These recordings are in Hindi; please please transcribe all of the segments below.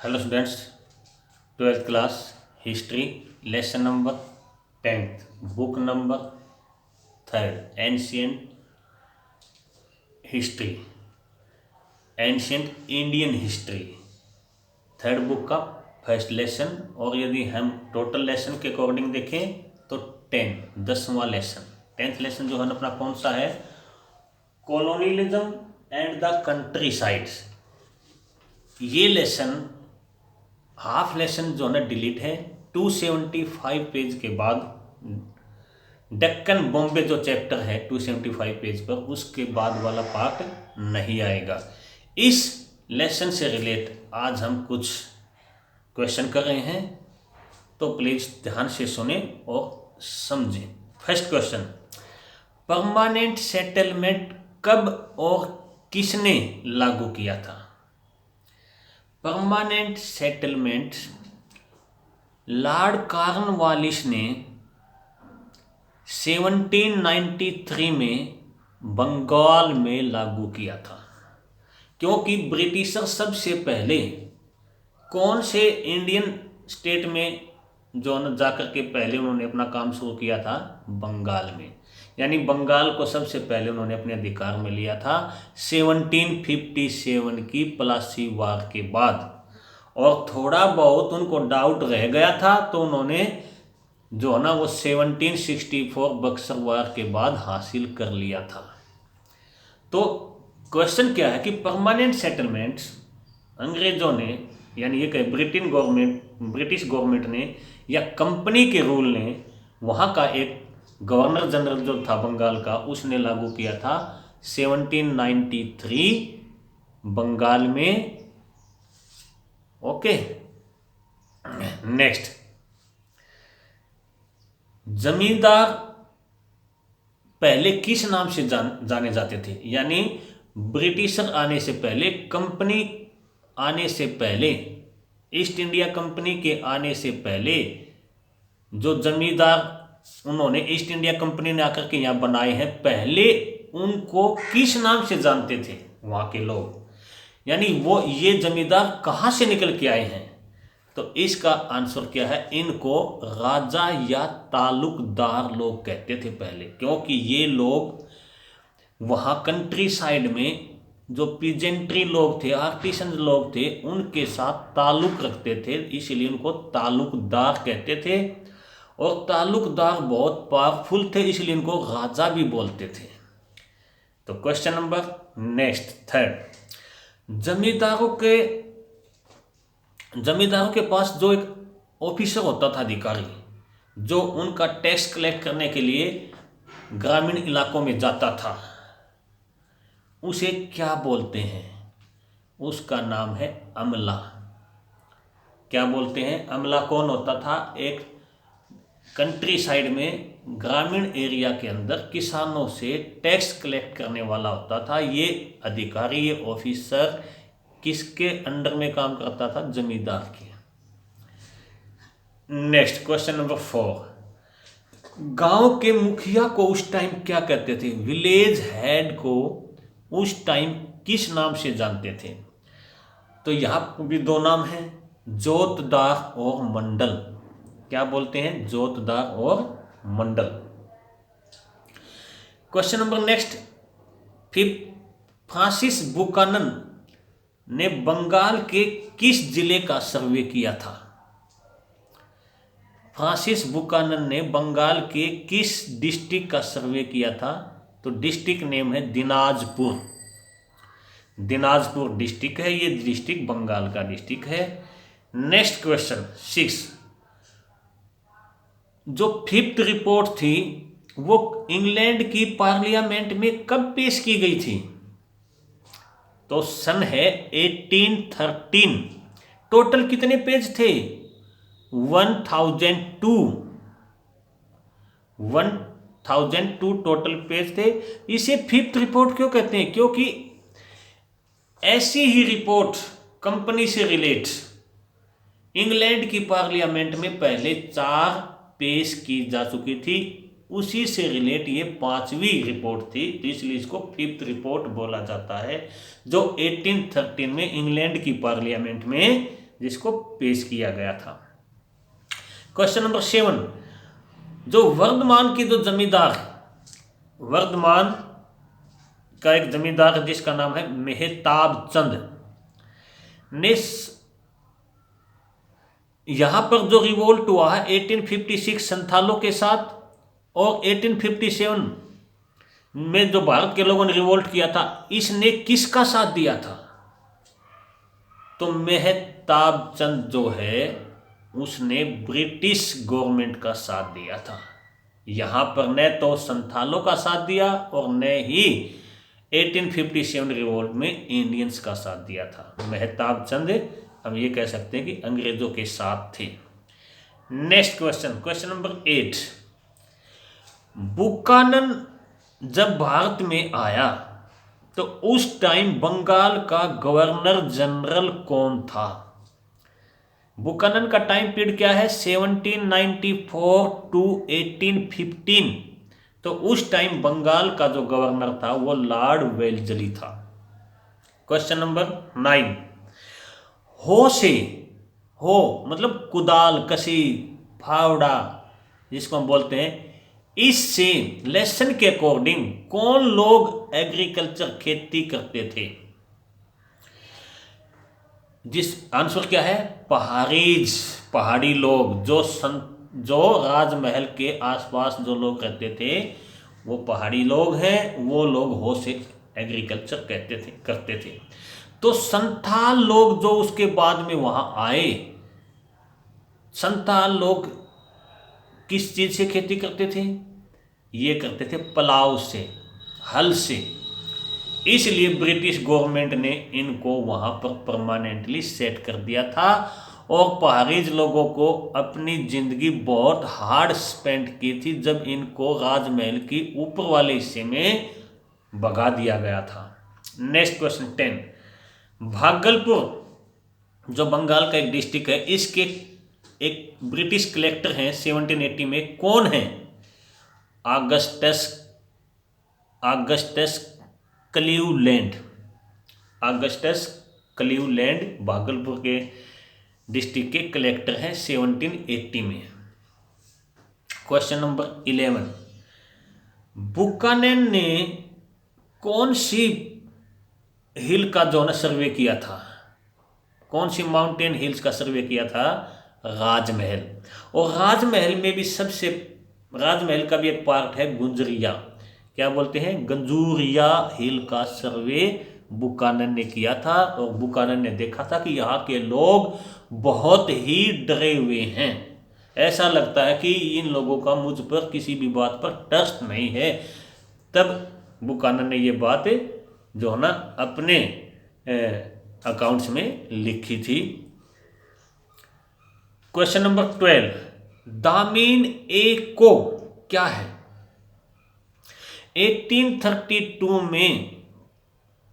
Hello students, 12th class history lesson number 10th book number 3rd ancient history ancient Indian history 3rd book का फर्स्ट लेसन। और यदि हम टोटल लेसन के अकॉर्डिंग देखें तो 10वां लेसन 10th लेसन जो है अपना कौन सा है, colonialism and the country sides. ये लेसन हाफ लेसन जो है ना डिलीट है। 275 पेज के बाद डेक्कन बॉम्बे जो चैप्टर है 275 पेज पर, उसके बाद वाला पार्ट नहीं आएगा। इस लेसन से रिलेट आज हम कुछ क्वेश्चन कर रहे हैं, तो प्लीज ध्यान से सुने और समझें। फर्स्ट क्वेश्चन, परमानेंट सेटलमेंट कब और किसने लागू किया था? परमानेंट सेटलमेंट लॉर्ड कॉर्नवालिस ने 1793 में बंगाल में लागू किया था, क्योंकि ब्रिटिशर सबसे पहले कौन से इंडियन स्टेट में जो न जाकर के पहले उन्होंने अपना काम शुरू किया था, बंगाल में। यानी बंगाल को सबसे पहले उन्होंने अपने अधिकार में लिया था 1757 की प्लासी वार के बाद। और थोड़ा बहुत उनको डाउट रह गया था, तो उन्होंने जो है ना वो 1764 बक्सर वार के बाद हासिल कर लिया था। तो क्वेश्चन क्या है कि परमानेंट सेटलमेंट्स अंग्रेजों ने, यानी ये कहे ब्रिटिश गवर्नमेंट ने या कंपनी के रूल ने, वहाँ का एक गवर्नर जनरल जो था बंगाल का, उसने लागू किया था 1793 बंगाल में। ओके, नेक्स्ट, जमींदार पहले किस नाम से जाने जाते थे? यानी ब्रिटिशर आने से पहले, कंपनी आने से पहले, ईस्ट इंडिया कंपनी के आने से पहले जो जमींदार उन्होंने ईस्ट इंडिया कंपनी ने आकर के यहाँ बनाए हैं, पहले उनको किस नाम से जानते थे वहाँ के लोग? यानी वो ये जमींदार कहाँ से निकल के आए हैं? तो इसका आंसर क्या है, इनको राजा या तालुकदार लोग कहते थे पहले, क्योंकि ये लोग वहाँ कंट्री साइड में जो पीजेंट्री लोग थे, आर्टिसन लोग थे, उनके साथ ताल्लुक रखते थे, इसलिए उनको तालुकदार कहते थे। और तालुकदार बहुत पावरफुल थे, इसलिए इनको राजा भी बोलते थे। तो क्वेश्चन नंबर नेक्स्ट 3rd, जमींदारों के पास जो एक ऑफिसर होता था, अधिकारी, जो उनका टैक्स कलेक्ट करने के लिए ग्रामीण इलाकों में जाता था, उसे क्या बोलते हैं? उसका नाम है अमला। क्या बोलते हैं? अमला कौन होता था? एक कंट्री साइड में, ग्रामीण एरिया के अंदर किसानों से टैक्स कलेक्ट करने वाला होता था। ये अधिकारी, ये ऑफिसर किसके अंडर में काम करता था? जमींदार के। नेक्स्ट क्वेश्चन नंबर 4, गांव के मुखिया को उस टाइम क्या कहते थे? विलेज हेड को उस टाइम किस नाम से जानते थे? तो यहाँ भी दो नाम हैं, जोतदार और मंडल। क्या बोलते हैं? जोतदार और मंडल। Question number next 5, Francis Buchanan ने बंगाल के किस जिले का सर्वे किया था? फ्रांसिस बुकानन ने बंगाल के किस डिस्ट्रिक्ट का सर्वे किया था? तो डिस्ट्रिक्ट नेम है दिनाजपुर। दिनाजपुर डिस्ट्रिक्ट है, ये डिस्ट्रिक्ट बंगाल का डिस्ट्रिक्ट है। नेक्स्ट क्वेश्चन 6, जो 5th रिपोर्ट थी वो इंग्लैंड की पार्लियामेंट में कब पेश की गई थी? तो सन है 1813। टोटल कितने पेज थे? 1002 टोटल पेज थे। इसे 5th रिपोर्ट क्यों कहते हैं? क्योंकि ऐसी ही रिपोर्ट कंपनी से रिलेट इंग्लैंड की पार्लियामेंट में पहले 4 पेश की जा चुकी थी, उसी से रिलेट ये 5वीं रिपोर्ट थी, तो इसलिए इसको 5th रिपोर्ट बोला जाता है, जो 1813 में इंग्लैंड की पार्लियामेंट में जिसको पेश किया गया था। क्वेश्चन नंबर 7, जो वर्धमान की जो जमींदार, वर्धमान का एक जमींदार है जिसका नाम है मेहताब चंद ने, यहां पर जो रिवोल्ट हुआ है 1856 संथालों के साथ, और 1857 में जो भारत के लोगों ने रिवोल्ट किया था, इसने किसका साथ दिया था? तो मेहताब चंद जो है उसने ब्रिटिश गवर्नमेंट का साथ दिया था। यहां पर न तो संथालों का साथ दिया और न ही 1857 रिवोल्ट में इंडियंस का साथ दिया था। मेहताब चंद हम ये कह सकते हैं कि अंग्रेजों के साथ थे। Next question, question number 8, Buchanan जब भारत में आया तो उस टाइम बंगाल का गवर्नर जनरल कौन था? बुकानन का टाइम पीरियड क्या है? 1794 टू 1815। तो उस टाइम बंगाल का जो गवर्नर था वो लॉर्ड वेल्जली था। क्वेश्चन नंबर 9, हो से, हो मतलब कुदाल, कसी, फावड़ा जिसको हम बोलते हैं, इससे लेसन के अकॉर्डिंग कौन लोग एग्रीकल्चर खेती करते थे? जिस आंसर क्या है? पहाड़ी लोग, जो राजमहल के आसपास जो लोग रहते थे वो पहाड़ी लोग हैं, वो लोग हो से एग्रीकल्चर करते थे। तो संथाल लोग जो उसके बाद में वहां आए, संथाल लोग किस चीज से खेती करते थे? ये करते थे पलाव से, हल से। इसलिए ब्रिटिश गवर्नमेंट ने इनको वहां पर परमानेंटली सेट कर दिया था, और पहाड़ीज लोगों को अपनी जिंदगी बहुत हार्ड स्पेंड की थी जब इनको राजमहल की ऊपर वाले हिस्से में भगा दिया गया था। नेक्स्ट क्वेश्चन 10, भागलपुर जो बंगाल का एक डिस्ट्रिक्ट है, इसके एक ब्रिटिश कलेक्टर हैं 1780 में, कौन है? Augustus Cleveland. Augustus Cleveland Bhagalpur के डिस्ट्रिक्ट के कलेक्टर हैं 1780 में। क्वेश्चन नंबर 11, बुकानन ने कौन सी हिल का जो है सर्वे किया था? कौन सी माउंटेन हिल्स का सर्वे किया था? राजमहल। और राजमहल में भी राजमहल का भी एक पार्ट है गुंजरिया, क्या बोलते हैं? गंजूरिया हिल का सर्वे बुकानन ने किया था, और बुकानन ने देखा था कि यहाँ के लोग बहुत ही डरे हुए हैं, ऐसा लगता है कि इन लोगों का मुझ पर किसी भी बात पर ट्रस्ट नहीं है। तब बुकानन ने ये बात जो है ना अपने अकाउंट्स में लिखी थी। क्वेश्चन नंबर 12, दामिन ए को क्या है? 1832 में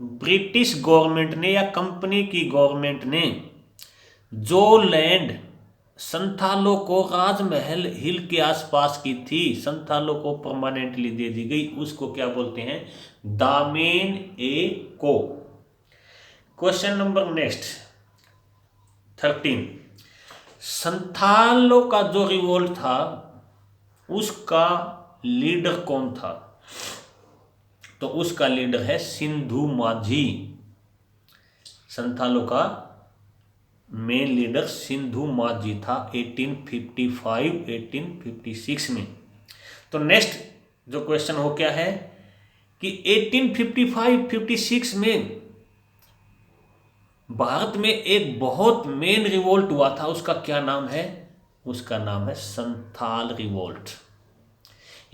ब्रिटिश गवर्नमेंट ने या कंपनी की गवर्नमेंट ने जो लैंड संथालों को राजमहल हिल के आसपास की थी, संथालों को परमानेंटली दे दी गई, उसको क्या बोलते हैं? दामेन ए को। क्वेश्चन नंबर नेक्स्ट 13, संथालों का जो रिवोल्ट था उसका लीडर कौन था? तो उसका लीडर है सिंधु माझी। संथालों का मेन लीडर सिंधु माझी था 1855-1856 में। तो नेक्स्ट जो क्वेश्चन हो क्या है कि 1855-56 में भारत में एक बहुत मेन रिवोल्ट हुआ था, उसका क्या नाम है? उसका नाम है संथाल रिवोल्ट।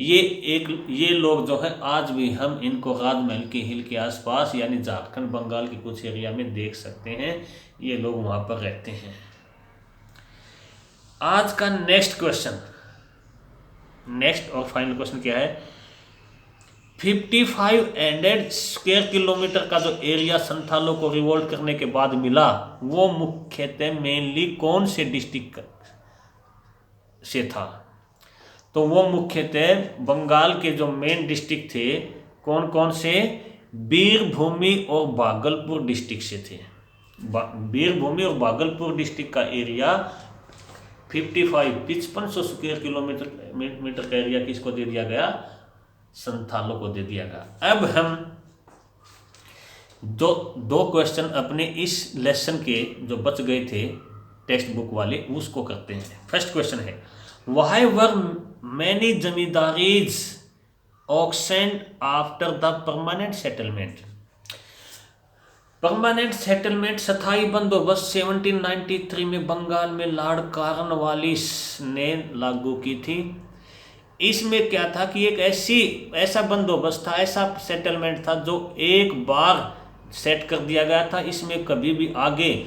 ये लोग जो है आज भी हम इनको राजमहल के हिल के आसपास यानी झारखंड बंगाल के कुछ एरिया में देख सकते हैं, ये लोग वहां पर रहते हैं। आज का नेक्स्ट क्वेश्चन, नेक्स्ट और फाइनल क्वेश्चन क्या है? 5500 स्क्वायर किलोमीटर का जो एरिया संथालों को रिवोल्ट करने के बाद मिला, वो मुख्यतः मेनली कौन से डिस्ट्रिक्ट से था? तो वो मुख्यतः बंगाल के जो मेन डिस्ट्रिक्ट थे, कौन कौन से? बीरभूमि और भागलपुर डिस्ट्रिक्ट से थे। वीरभूमि और भागलपुर डिस्ट्रिक्ट का एरिया 5500 स्क्वायर किलोमीटर का एरिया किसको दे दिया गया? संथालों को दे दिया गया। अब हम दो क्वेश्चन अपने इस लेसन के जो बच गए थे टेक्स्ट बुक वाले उसको करते हैं। फर्स्ट क्वेश्चन है, why were many zamindaris auctioned after the permanent settlement? Permanent settlement स्थायी बंदोबस्त 1793 में बंगाल में लॉर्ड कॉर्नवालिस ने लागू की थी। इसमें क्या था कि एक ऐसा बंदोबस्त था, ऐसा सेटलमेंट था जो एक बार सेट कर दिया गया था। इसमें कभी भी आगे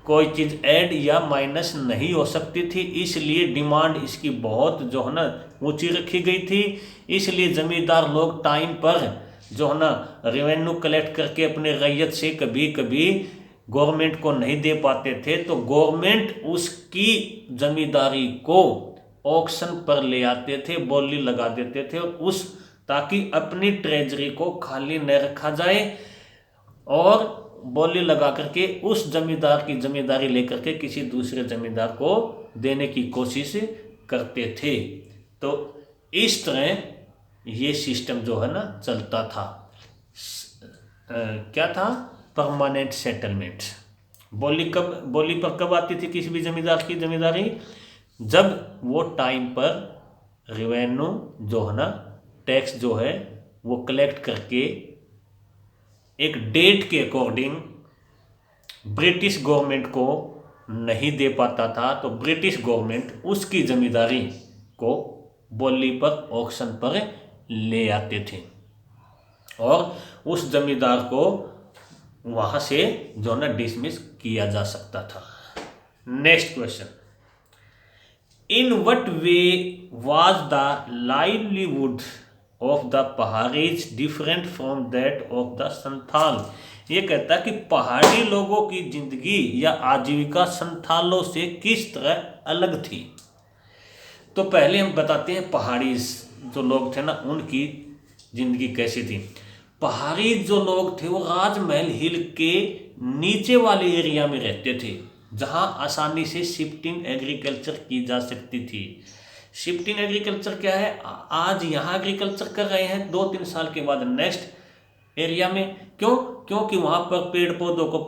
कोई चीज़ ऐड या माइनस नहीं हो सकती थी, इसलिए डिमांड इसकी बहुत जो है ना ऊंची रखी गई थी। इसलिए ज़मींदार लोग टाइम पर जो है ना रेवेन्यू कलेक्ट करके अपने रैयत से कभी कभी गवर्नमेंट को नहीं दे पाते थे, तो गवर्नमेंट उसकी ज़मींदारी को ऑक्शन पर ले आते थे, बोली लगा देते थे उस, ताकि अपनी ट्रेजरी को खाली न रखा जाए और बोली लगा करके उस जमींदार की जमींदारी लेकर के किसी दूसरे जमींदार को देने की कोशिश करते थे। तो इस तरह ये सिस्टम जो है ना चलता था। क्या था? Permanent settlement. बोली पर कब आती थी किसी भी जमींदार की जमींदारी? जब वो टाइम पर रेवेन्यू जो है ना टैक्स जो है वो कलेक्ट करके एक डेट के अकॉर्डिंग ब्रिटिश गवर्नमेंट को नहीं दे पाता था, तो ब्रिटिश गवर्नमेंट उसकी जमींदारी को बोली पर ऑक्शन पर ले आते थे और उस जमींदार को वहाँ से जो ना डिसमिस किया जा सकता था। Next question, in what way was the livelihood of the Paharis different from that of the Santhal? ये कहता है कि पहाड़ी लोगों की जिंदगी या आजीविका संथालों से किस तरह अलग थी। तो पहले हम बताते हैं पहाड़ी जो लोग थे ना उनकी जिंदगी कैसी थी। पहाड़ी जो लोग थे वो राजमहल हिल के नीचे वाले एरिया में रहते थे, जहां आसानी से शिफ्टिंग एग्रीकल्चर की जा सकती थी। शिफ्टिंग एग्रीकल्चर क्या है? आज यहाँ एग्रीकल्चर कर रहे हैं, 2-3 साल के बाद नेक्स्ट एरिया में। क्योंकि वहाँ पर पेड़ पौधों को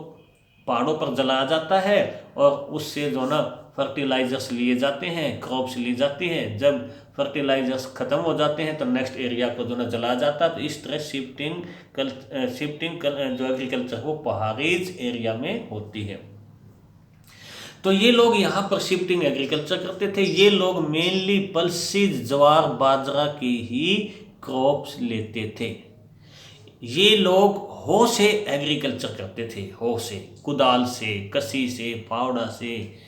पहाड़ों पर जलाया जाता है और उससे जो ना फर्टिलाइजर्स लिए जाते हैं, क्रॉप्स ली जाती हैं। जब फर्टिलाइजर्स ख़त्म हो जाते हैं तो नेक्स्ट एरिया को जो ना जलाया जाता है। तो इस तरह शिफ्टिंग जो एग्रीकल्चर वो पहाड़ीज एरिया में होती है। तो ये लोग यहाँ पर शिफ्टिंग एग्रीकल्चर करते थे। ये लोग मेनली पल्सीज ज्वार बाजरा की ही क्रॉप्स लेते थे। ये लोग हो से एग्रीकल्चर करते थे, हो से, कुदाल से, कसी से, फावड़ा से,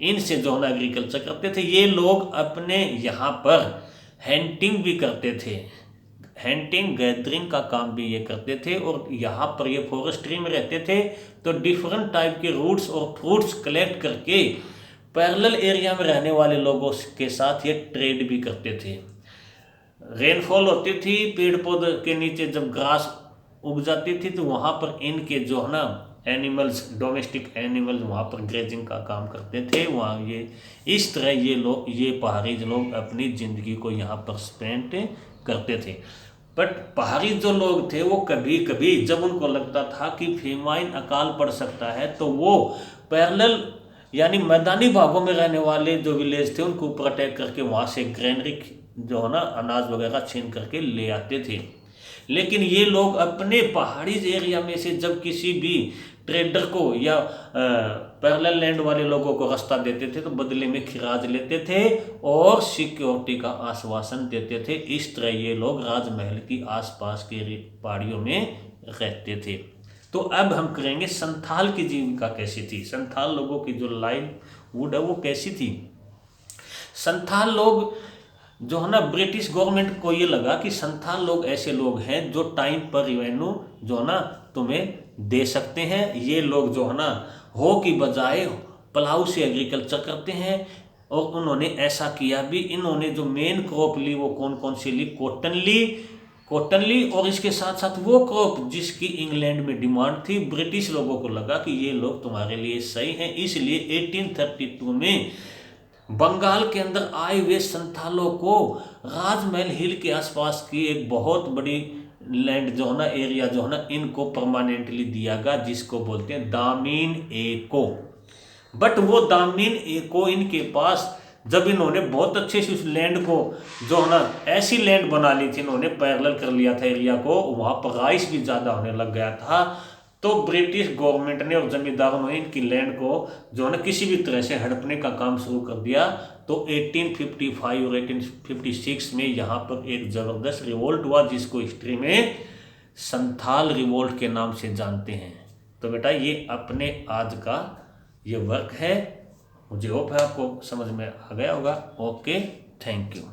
इनसे जो है एग्रीकल्चर करते थे। ये लोग अपने यहाँ पर हैंटिंग भी करते थे, हैंटिंग गैदरिंग का काम भी ये करते थे। और यहाँ पर ये फॉरेस्ट्री में रहते थे, तो डिफरेंट टाइप के रूट्स और फ्रूट्स कलेक्ट करके पैरेलल एरिया में रहने वाले लोगों के साथ ये ट्रेड भी करते थे। रेनफॉल होती थी, पेड़ पौधे के नीचे जब घास उग जाती थी तो वहाँ पर इनके जो है ना एनिमल्स, डोमेस्टिक एनिमल्स वहाँ पर ग्रेजिंग का काम करते थे। वहाँ ये इस तरह ये पहाड़ी लोग अपनी ज़िंदगी को यहाँ पर स्पेंड करते थे। बट पहाड़ी जो लोग थे वो कभी कभी जब उनको लगता था कि फेमाइन अकाल पड़ सकता है तो वो पैरेलल यानी मैदानी भागों में रहने वाले जो विलेज थे उनको ऊपर अटैक करके वहाँ से ग्रेनरी जो है ना अनाज वगैरह छीन करके ले आते थे। लेकिन ये लोग अपने पहाड़ी एरिया में से जब किसी भी ट्रेडर को या पैरेलल लैंड वाले लोगों को रास्ता देते थे तो बदले में खिराज लेते थे और सिक्योरिटी का आश्वासन देते थे। इस तरह ये लोग राजमहल की आसपास के पहाड़ियों में रहते थे। तो अब हम करेंगे संथाल की जीविका कैसी थी, संथाल लोगों की जो लाइवहुड है वो कैसी थी। संथाल लोग जो है ना ब्रिटिश गवर्नमेंट को ये लगा कि संथाल लोग ऐसे लोग हैं जो टाइम पर रेवेन्यू जो है ना तुम्हें दे सकते हैं। ये लोग जो है ना हो की बजाय प्लाऊ से एग्रीकल्चर करते हैं और उन्होंने ऐसा किया भी। इन्होंने जो मेन क्रॉप ली वो कौन कौन सी ली? कॉटन ली, कॉटनली और इसके साथ साथ वो क्रॉप जिसकी इंग्लैंड में डिमांड थी। ब्रिटिश लोगों को लगा कि ये लोग तुम्हारे लिए सही हैं, इसलिए 1832 में बंगाल के अंदर आए हुए संथालों को राजमहल हिल के आसपास की एक बहुत बड़ी लैंड जो है ना, एरिया जो है ना, इनको परमानेंटली दिया गया, जिसको बोलते हैं दामिन एको। बट वो दामिन एको इनके पास, जब इन्होंने बहुत अच्छे से उस लैंड को जो है ना, ऐसी लैंड बना ली थी, इन्होंने पैरेलल कर लिया था एरिया को, वहाँ पर राइस भी ज़्यादा होने लग गया था। तो ब्रिटिश गवर्नमेंट ने और जमींदारों ने इनकी लैंड को जो है ना किसी भी तरह से हड़पने का काम शुरू कर दिया। तो 1855 और 1856 में यहाँ पर एक ज़बरदस्त रिवोल्ट हुआ, जिसको हिस्ट्री में संथाल रिवोल्ट के नाम से जानते हैं। तो बेटा ये अपने आज का ये वर्क है, मुझे होप है आपको समझ में आ गया होगा। Okay, thank you.